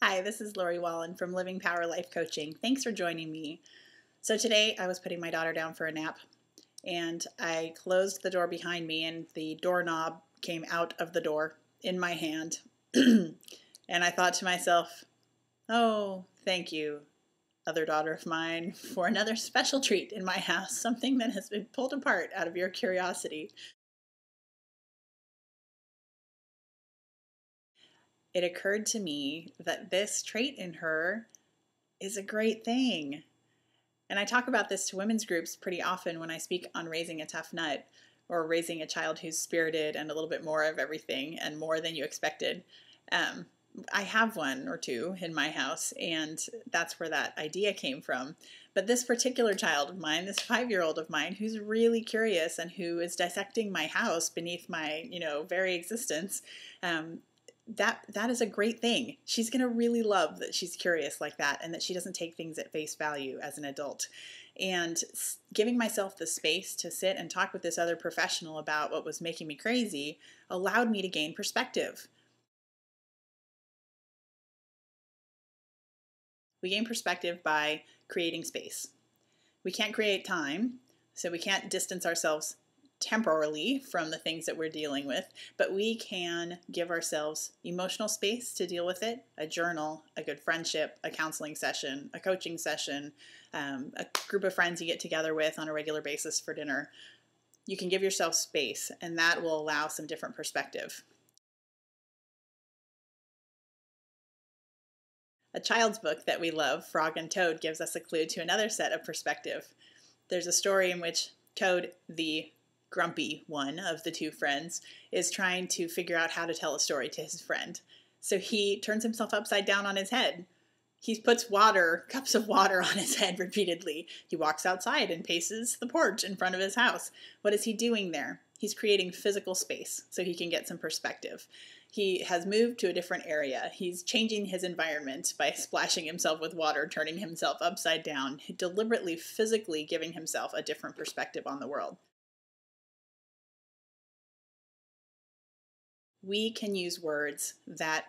Hi, this is Laurie Wallin from Living Power Life Coaching. Thanks for joining me. So today I was putting my daughter down for a nap and I closed the door behind me and the doorknob came out of the door in my hand. And I thought to myself, oh, thank you, other daughter of mine, for another special treat in my house, something that has been pulled apart out of your curiosity. It occurred to me that this trait in her is a great thing. And I talk about this to women's groups pretty often when I speak on raising a tough nut or raising a child who's spirited and a little bit more of everything and more than you expected. I have one or two in my house, and that's where that idea came from. But this particular child of mine, this 5-year-old of mine, who's really curious and who is dissecting my house beneath my, very existence, that is a great thing. She's going to really love that she's curious like that and that she doesn't take things at face value as an adult. And giving myself the space to sit and talk with this other professional about what was making me crazy allowed me to gain perspective. We gain perspective by creating space. We can't create time, so we can't distance ourselves temporarily from the things that we're dealing with, but we can give ourselves emotional space to deal with it, a journal, a good friendship, a counseling session, a coaching session, a group of friends you get together with on a regular basis for dinner. You can give yourself space, and that will allow some different perspective. A child's book that we love, Frog and Toad, gives us a clue to another set of perspective. There's a story in which Toad, the grumpy one of the two friends, is trying to figure out how to tell a story to his friend. So he turns himself upside down on his head. He puts cups of water on his head repeatedly. He walks outside and paces the porch in front of his house. What is he doing there? He's creating physical space so he can get some perspective. He has moved to a different area. He's changing his environment by splashing himself with water, turning himself upside down, deliberately, physically giving himself a different perspective on the world. We can use words that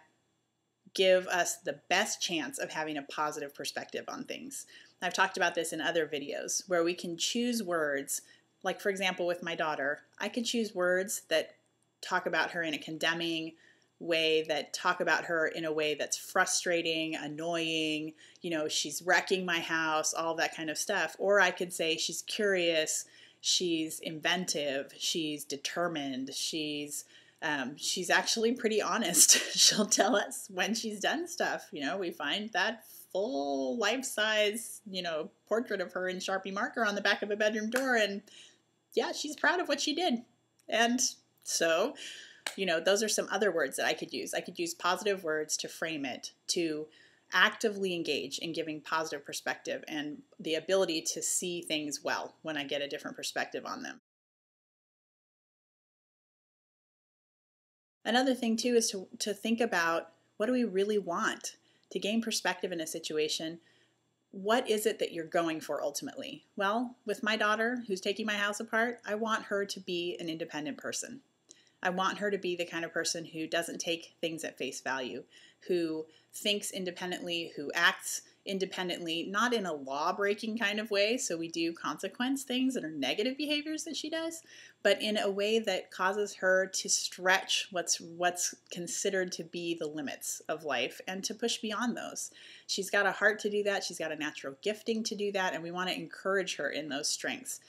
give us the best chance of having a positive perspective on things. I've talked about this in other videos where we can choose words, like for example with my daughter, I could choose words that talk about her in a condemning way, that talk about her in a way that's frustrating, annoying, she's wrecking my house, all that kind of stuff. Or I could say she's curious, she's inventive, she's determined, she's actually pretty honest. She'll tell us when she's done stuff. We find that full life-size, portrait of her in Sharpie marker on the back of a bedroom door, and yeah, she's proud of what she did. And so, those are some other words that I could use. I could use positive words to frame it, to actively engage in giving positive perspective and the ability to see things well when I get a different perspective on them. Another thing too is to think about, what do we really want? To gain perspective in a situation, what is it that you're going for ultimately? Well, with my daughter who's taking my house apart, I want her to be an independent person. I want her to be the kind of person who doesn't take things at face value, who thinks independently, who acts independently, not in a law-breaking kind of way, so we do consequence things that are negative behaviors that she does, but in a way that causes her to stretch what's considered to be the limits of life and to push beyond those. She's got a heart to do that, she's got a natural gifting to do that, and we want to encourage her in those strengths.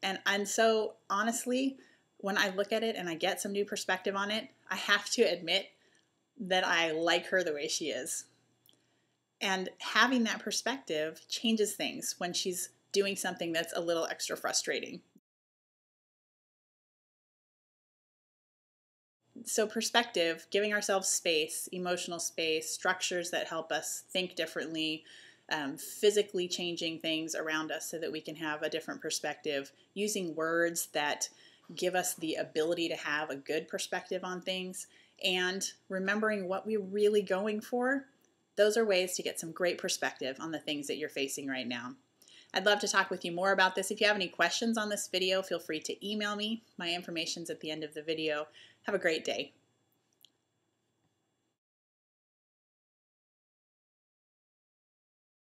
And so, honestly, when I look at it and I get some new perspective on it, I have to admit that I like her the way she is. And having that perspective changes things when she's doing something that's a little extra frustrating. So perspective, giving ourselves space, emotional space, structures that help us think differently, physically changing things around us so that we can have a different perspective, using words that give us the ability to have a good perspective on things, and remembering what we're really going for. Those are ways to get some great perspective on the things that you're facing right now. I'd love to talk with you more about this. If you have any questions on this video, feel free to email me. My information's at the end of the video. Have a great day.